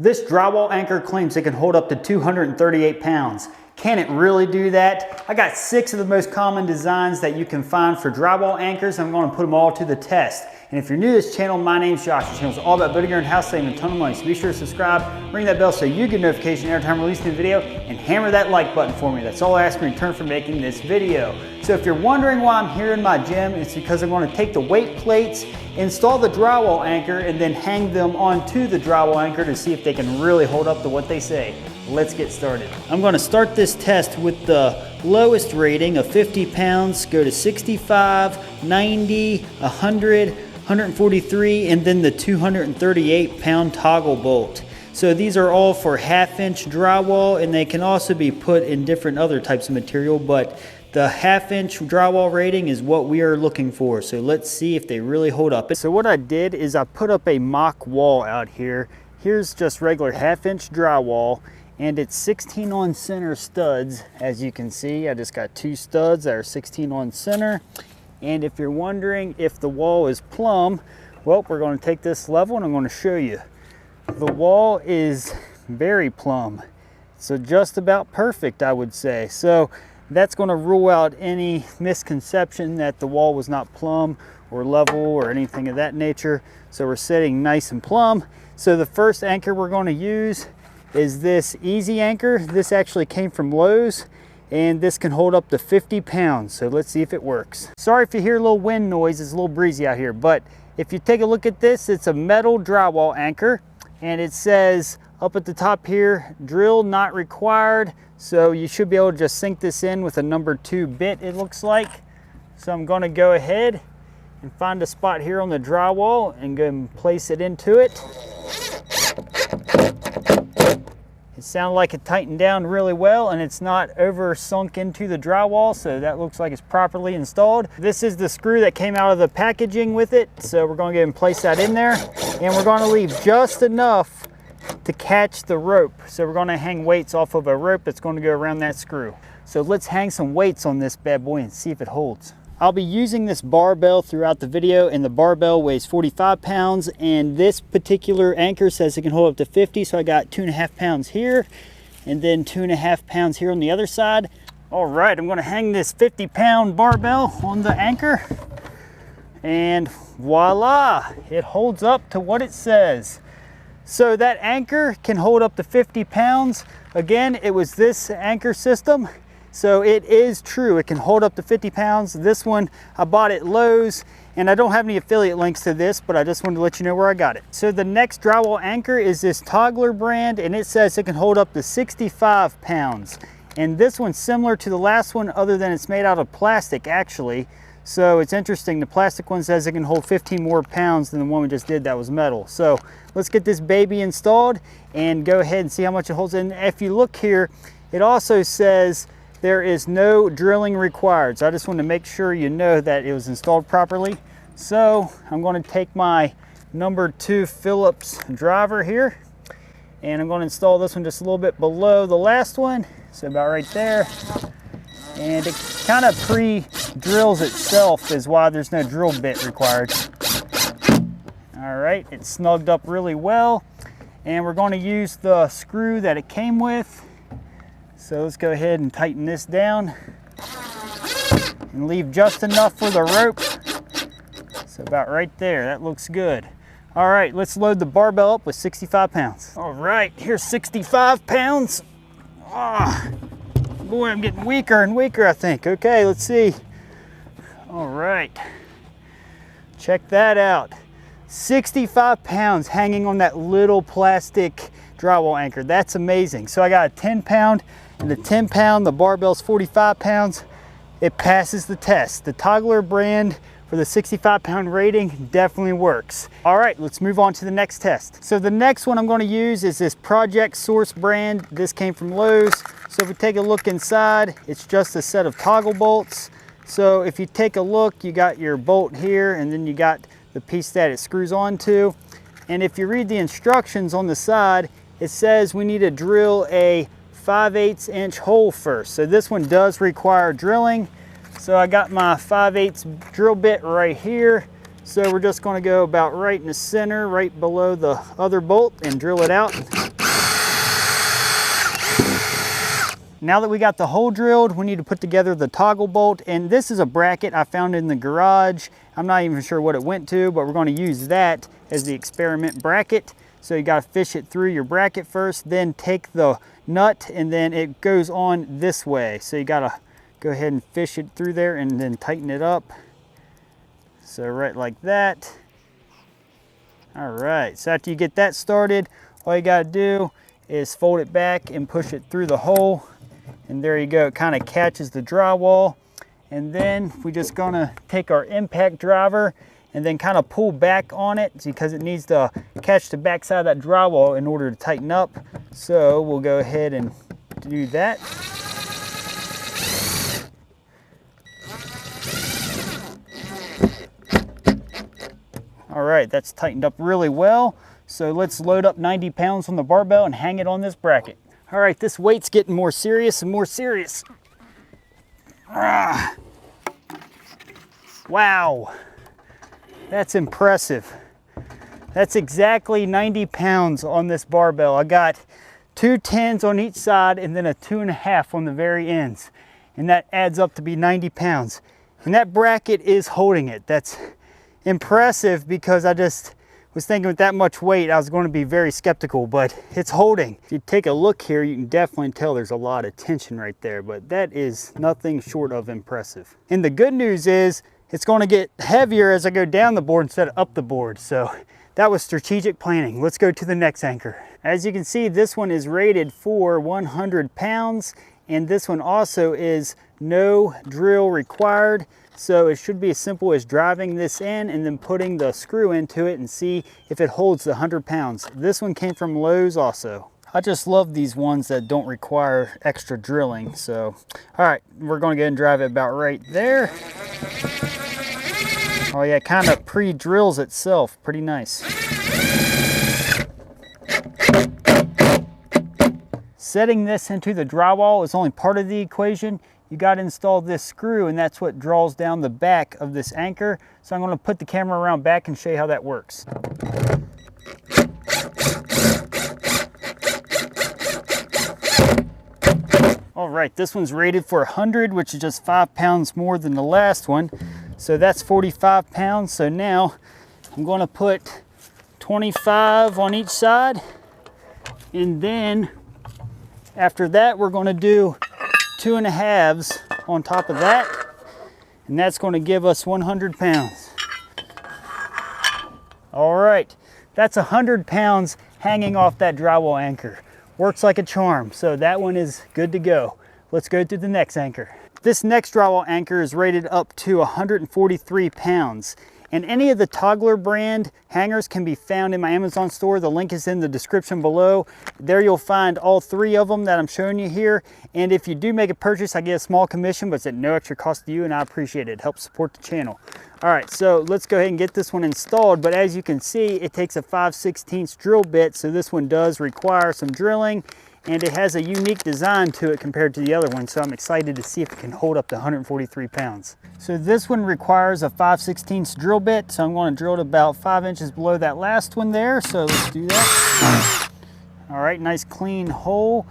This drywall anchor claims it can hold up to 238 pounds. Can it really do that? I got 6 of the most common designs that you can find for drywall anchors. I'm going to put them all to the test. And if you're new to this channel, my name's Josh. This channel is all about building your own house, saving a ton of money. So be sure to subscribe, ring that bell so you get notification every time I release a new video, and hammer that like button for me. That's all I ask in return for making this video. So if you're wondering why I'm here in my gym, it's because I'm going to take the weight plates, install the drywall anchor, and then hang them onto the drywall anchor to see if they can really hold up to what they say. Let's get started. I'm going to start this test with the lowest rating of 50 pounds, go to 65, 90, 100, 143, and then the 238 pound toggle bolt. So these are all for 1/2-inch drywall, and they can also be put in different other types of material, but the 1/2-inch drywall rating is what we are looking for. So let's see if they really hold up. So what I did is I put up a mock wall out here. Here's just regular 1/2-inch drywall, and it's 16 on center studs. As you can see, I just got 2 studs that are 16 on center. And if you're wondering if the wall is plumb, well, we're going to take this level and I'm going to show you. The wall is very plumb. So just about perfect, I would say. So that's going to rule out any misconception that the wall was not plumb or level or anything of that nature. So we're sitting nice and plumb. So the first anchor we're going to use is this easy anchor. This actually came from Lowe's, and this can hold up to 50 pounds. So let's see if it works. Sorry if you hear a little wind noise, it's a little breezy out here, but if you take a look at this, it's a metal drywall anchor, and it says up at the top here, drill not required. So you should be able to just sink this in with a number 2 bit, it looks like. So I'm gonna go ahead and find a spot here on the drywall and go and place it into it. It sounded like it tightened down really well, and it's not over sunk into the drywall, so that looks like it's properly installed. This is the screw that came out of the packaging with it, so we're going to go ahead and place that in there, and we're going to leave just enough to catch the rope. So we're going to hang weights off of a rope that's going to go around that screw. So let's hang some weights on this bad boy and see if it holds. I'll be using this barbell throughout the video, and the barbell weighs 45 pounds, and this particular anchor says it can hold up to 50, so I got 2.5 pounds here, and then 2.5 pounds here on the other side. All right, I'm gonna hang this 50-pound barbell on the anchor, and voila, it holds up to what it says. So that anchor can hold up to 50 pounds. Again, it was this anchor system. So it is true, it can hold up to 50 pounds. This one I bought at Lowe's, and I don't have any affiliate links to this, but I just wanted to let you know where I got it. So the next drywall anchor is this Toggler brand, and it says it can hold up to 65 pounds. And this one's similar to the last one, other than it's made out of plastic actually. So it's interesting, the plastic one says it can hold 15 more pounds than the one we just did that was metal. So let's get this baby installed and go ahead and see how much it holds. And if you look here, it also says there is no drilling required. So I just want to make sure you know that it was installed properly. So I'm going to take my number 2 Phillips driver here, and I'm going to install this one just a little bit below the last one. So about right there. And it kind of pre-drills itself, is why there's no drill bit required. All right, it's snugged up really well. And we're going to use the screw that it came with. So let's go ahead and tighten this down and leave just enough for the rope. So about right there, that looks good. All right, let's load the barbell up with 65 pounds. All right, here's 65 pounds. Oh, boy, I'm getting weaker and weaker, I think. Okay, let's see. All right, check that out. 65 pounds hanging on that little plastic drywall anchor. That's amazing. So I got a 10 pound and the 10 pound, the barbell's 45 pounds. It passes the test. The Toggler brand for the 65 pound rating definitely works. All right, let's move on to the next test. So the next one I'm going to use is this Project Source brand. This came from Lowe's. So if we take a look inside, it's just a set of toggle bolts. So if you take a look, you got your bolt here, and then you got the piece that it screws onto. And if you read the instructions on the side, it says we need to drill a 5/8 inch hole first. So this one does require drilling. So I got my 5/8 drill bit right here. So we're just going to go about right in the center, right below the other bolt, and drill it out. Now that we got the hole drilled, we need to put together the toggle bolt, and this is a bracket I found in the garage. I'm not even sure what it went to, but we're going to use that as the experiment bracket. So you got to fish it through your bracket first, then take the nut, and then it goes on this way. So you got to go ahead and fish it through there and then tighten it up. So right like that. All right, so after you get that started, all you got to do is fold it back and push it through the hole. And there you go, it kind of catches the drywall. And then we're just gonna take our impact driver and then kind of pull back on it because it needs to catch the backside of that drywall in order to tighten up. So we'll go ahead and do that. All right, that's tightened up really well. So let's load up 90 pounds on the barbell and hang it on this bracket. All right, this weight's getting more serious and more serious. Wow, that's impressive. That's exactly 90 pounds on this barbell. I got 2 10s on each side and then a 2.5 on the very ends. And that adds up to be 90 pounds. And that bracket is holding it. That's impressive because I just was thinking with that much weight, I was going to be very skeptical, but it's holding. If you take a look here, you can definitely tell there's a lot of tension right there, but that is nothing short of impressive. And the good news is it's going to get heavier as I go down the board instead of up the board. So that was strategic planning. Let's go to the next anchor. As you can see, this one is rated for 100 pounds, and this one also is no drill required. So it should be as simple as driving this in and then putting the screw into it and see if it holds the 100 pounds. This one came from Lowe's also. I just love these ones that don't require extra drilling. So, all right, we're gonna go ahead and drive it about right there. Oh yeah, it kind of pre-drills itself, pretty nice. Setting this into the drywall is only part of the equation. You got to install this screw, and that's what draws down the back of this anchor. So I'm going to put the camera around back and show you how that works. All right, this one's rated for 100, which is just 5 pounds more than the last one. So that's 45 pounds. So now I'm going to put 25 on each side. And then after that, we're going to do 2.5s on top of that, and that's going to give us 100 pounds. All right, that's 100 pounds hanging off that drywall anchor. Works like a charm, so that one is good to go. Let's go to the next anchor. This next drywall anchor is rated up to 143 pounds. And any of the Toggler brand hangers can be found in my Amazon store. The link is in the description below. There you'll find all 3 of them that I'm showing you here. And if you do make a purchase, I get a small commission, but it's at no extra cost to you, and I appreciate it. It helps support the channel. All right, so let's go ahead and get this one installed. But as you can see, it takes a 5/16 drill bit, so this one does require some drilling. And it has a unique design to it compared to the other one, so I'm excited to see if it can hold up to 143 pounds. So this one requires a 5/16 drill bit, so I'm going to drill it about 5 inches below that last one there, so let's do that. All right, nice clean hole.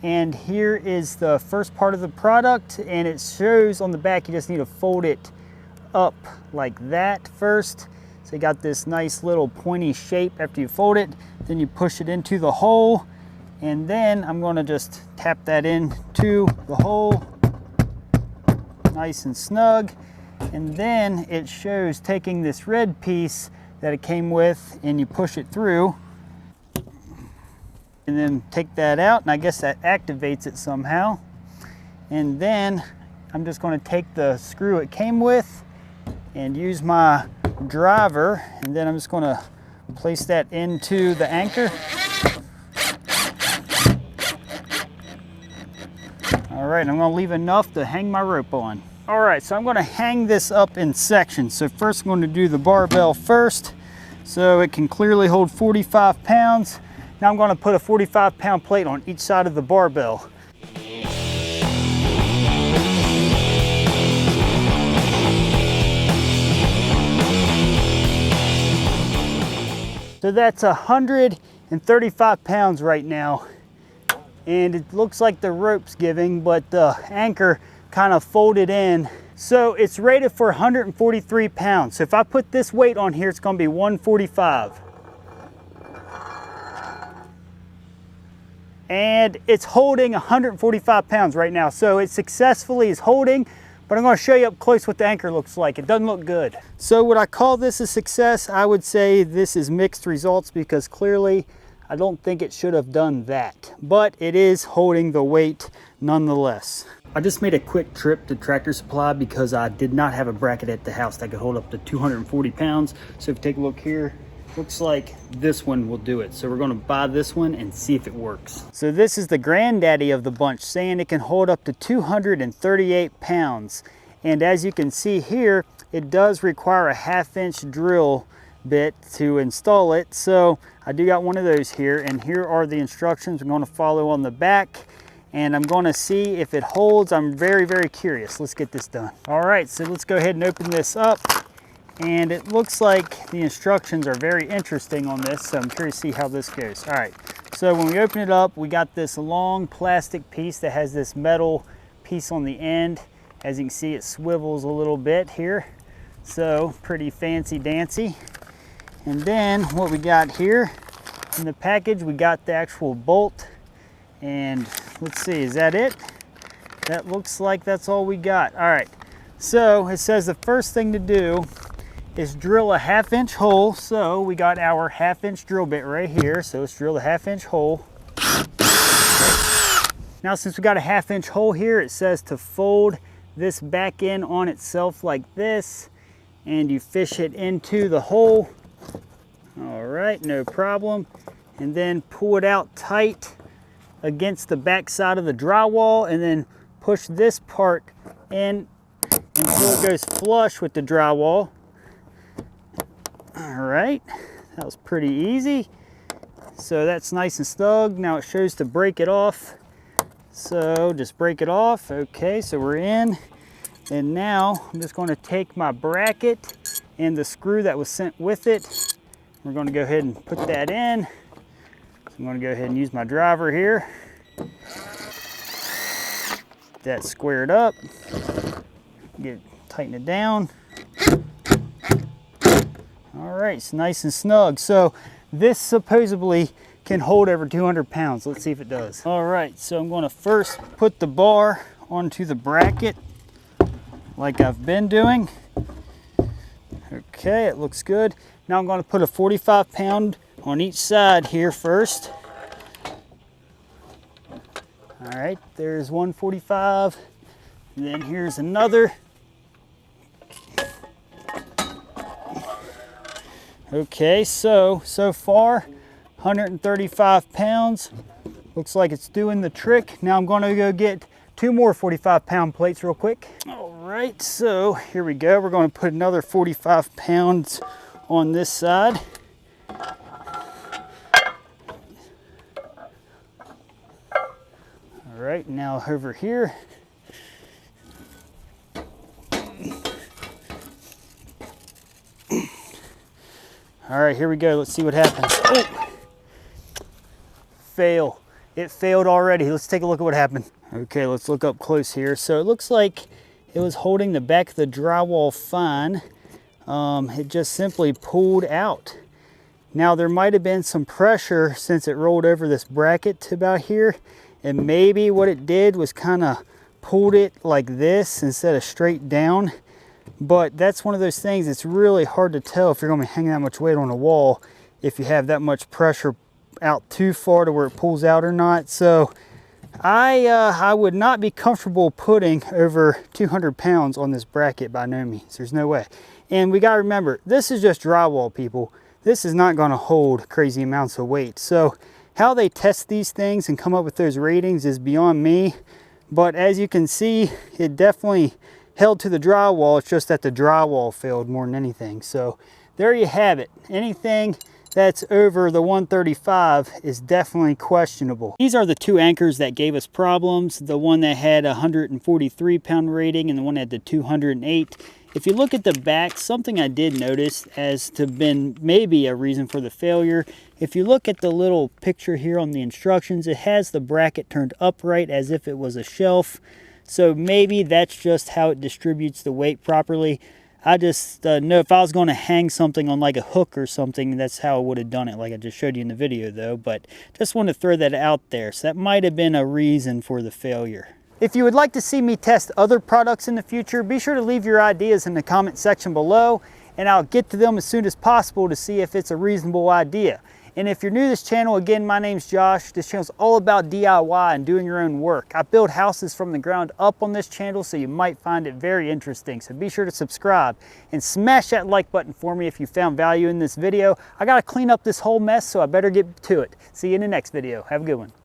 And here is the first part of the product, and it shows on the back you just need to fold it up like that first. So you got this nice little pointy shape after you fold it, then you push it into the hole. And then I'm going to just tap that into the hole, nice and snug. And then it shows taking this red piece that it came with and you push it through. And then take that out, and I guess that activates it somehow. And then I'm just going to take the screw it came with and use my driver. And then I'm just going to place that into the anchor. All right, I'm going to leave enough to hang my rope on. All right, so I'm going to hang this up in sections. So first I'm going to do the barbell first, so it can clearly hold 45 pounds. Now I'm going to put a 45-pound plate on each side of the barbell. So that's 135 pounds right now. and it looks like the rope's giving, but the anchor kind of folded in. So it's rated for 143 pounds. So if I put this weight on here, it's going to be 145. And it's holding 145 pounds right now. So it successfully is holding, but I'm going to show you up close what the anchor looks like. It doesn't look good. So would I call this a success? I would say this is mixed results, because clearly I don't think it should have done that, but it is holding the weight nonetheless. I just made a quick trip to Tractor Supply because I did not have a bracket at the house that could hold up to 240 pounds. So if you take a look here, looks like this one will do it. So we're going to buy this one and see if it works. So this is the granddaddy of the bunch, saying it can hold up to 238 pounds. And as you can see here, it does require a 1/2-inch drill bit to install it. So I do got one of those here, and here are the instructions I'm going to follow on the back, and I'm going to see if it holds. I'm very, very curious. Let's get this done. All right, so let's go ahead and open this up. And it looks like the instructions are very interesting on this, so I'm curious to see how this goes. All right, so when we open it up, we got this long plastic piece that has this metal piece on the end. As you can see, it swivels a little bit here, so pretty fancy dancy. And then what we got here in the package, we got the actual bolt, and let's see, is that it? That looks like that's all we got. All right, so it says the first thing to do is drill a 1/2-inch hole. So we got our 1/2-inch drill bit right here. So let's drill a 1/2-inch hole. Now, since we got a 1/2-inch hole here, it says to fold this back in on itself like this, and you fish it into the hole. All right, no problem. And then pull it out tight against the back side of the drywall, and then push this part in until it goes flush with the drywall. All right, that was pretty easy. So that's nice and snug. Now it shows to break it off. So just break it off. Okay, so we're in. And now I'm just going to take my bracket and the screw that was sent with it. We're going to go ahead and put that in. So I'm going to go ahead and use my driver here. Get that squared up. Tighten it down. All right, it's nice and snug. So this supposedly can hold over 200 pounds. Let's see if it does. All right, so I'm going to first put the bar onto the bracket like I've been doing. Okay, it looks good. Now I'm going to put a 45 pound on each side here first. All right, there's 145. And then here's another. Okay, so far 135 pounds. Looks like it's doing the trick. Now I'm going to go get 2 more 45 pound plates real quick. All right, so here we go. We're going to put another 45 pounds on this side. All right, now over here. All right, here we go. Let's see what happens. Oh! Fail. It failed already. Let's take a look at what happened. Okay, let's look up close here. So it looks like it was holding the back of the drywall fine. It just simply pulled out. Now there might have been some pressure since it rolled over this bracket to about here, and maybe what it did was kind of pulled it like this instead of straight down. But that's one of those things, it's really hard to tell if you're going to be hanging that much weight on a wall if you have that much pressure out too far to where it pulls out or not. So I would not be comfortable putting over 200 pounds on this bracket by no means. There's no way. And we got to remember, this is just drywall, people. This is not going to hold crazy amounts of weight. So how they test these things and come up with those ratings is beyond me. But as you can see, it definitely held to the drywall. It's just that the drywall failed more than anything. So there you have it. Anything that's over the 135 is definitely questionable. These are the two anchors that gave us problems. The one that had a 143 pound rating and the one that had the 208. If you look at the back, something I did notice as to been maybe a reason for the failure. If you look at the little picture here on the instructions, it has the bracket turned upright as if it was a shelf. So maybe that's just how it distributes the weight properly. I just know if I was going to hang something on like a hook or something, that's how I would have done it, like I just showed you in the video though. But just want to throw that out there. So that might have been a reason for the failure. If you would like to see me test other products in the future, be sure to leave your ideas in the comment section below, and I'll get to them as soon as possible to see if it's a reasonable idea. And if you're new to this channel, again, my name's Josh. This channel's all about DIY and doing your own work. I build houses from the ground up on this channel, so you might find it very interesting. So be sure to subscribe and smash that like button for me if you found value in this video. I gotta clean up this whole mess, so I better get to it. See you in the next video. Have a good one.